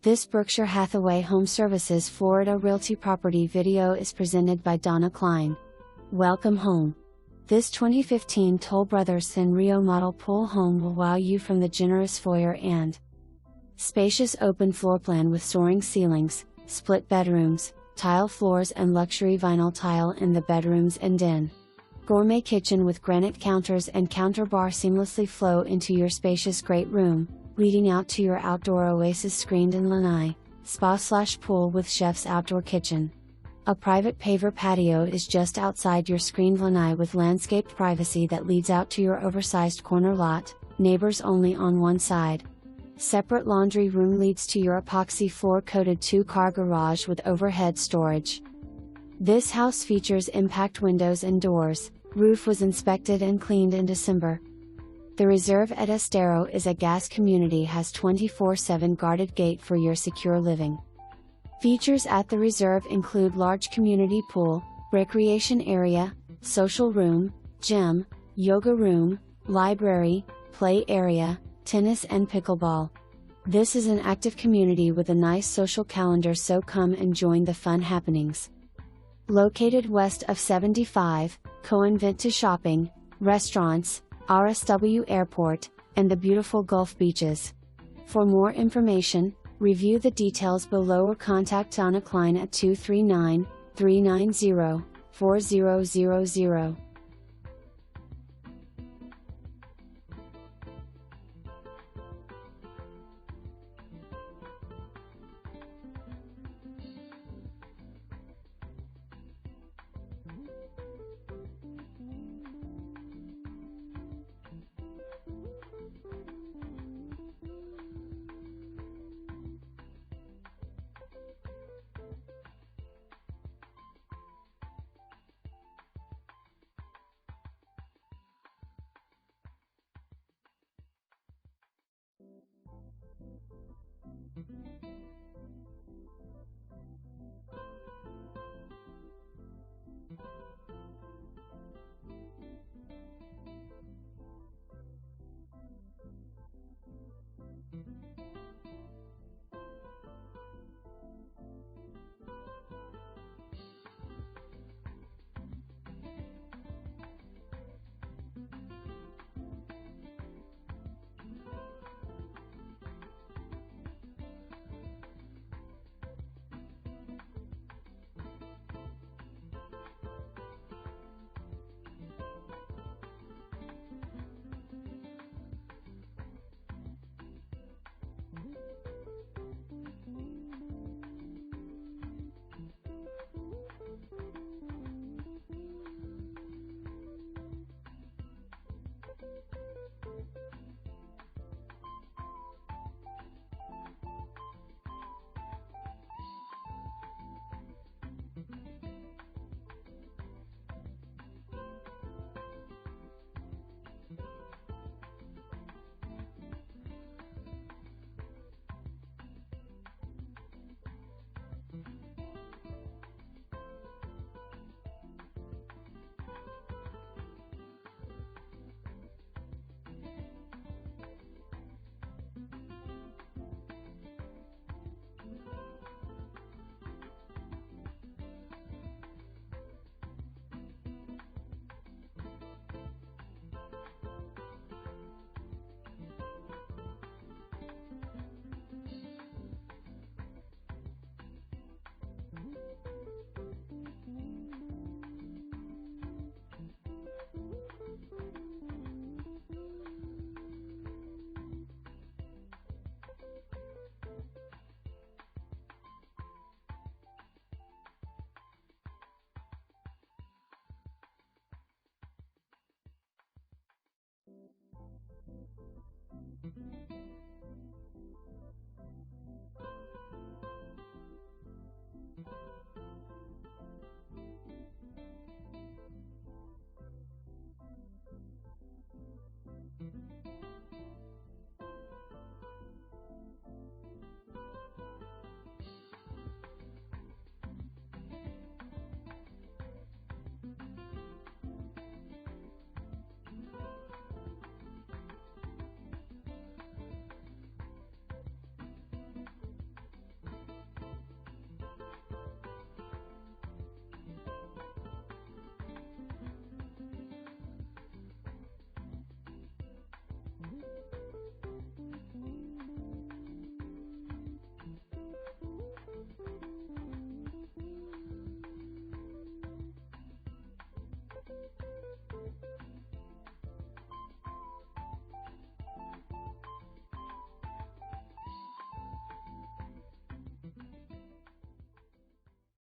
This Berkshire Hathaway HomeServices Florida Realty property video is presented by Donna Klein. Welcome home. This 2015 Toll Brothers Sanrio model pool home will wow you from the generous foyer and spacious open floor plan with soaring ceilings, split bedrooms, tile floors and luxury vinyl tile in the bedrooms and den. Gourmet kitchen with granite counters and counter bar seamlessly flow into your spacious great room, leading out to your outdoor oasis screened in lanai, spa/pool with chef's outdoor kitchen. A private paver patio is just outside your screened lanai with landscaped privacy that leads out to your oversized corner lot, neighbors only on one side. Separate laundry room leads to your epoxy floor-coated 2-car garage with overhead storage. This house features impact windows and doors. Roof was inspected and cleaned in December. The Reserve at ESTERO is a gas community, has 24/7 guarded gate for your secure living. Features at the Reserve include large community pool, recreation area, social room, gym, yoga room, library, play area, tennis and pickleball. This is an active community with a nice social calendar, so come and join the fun happenings. Located west of 75, co-invent to shopping, restaurants, RSW Airport, and the beautiful Gulf beaches. For more information, review the details below or contact Donna Klein at 239-390-4000.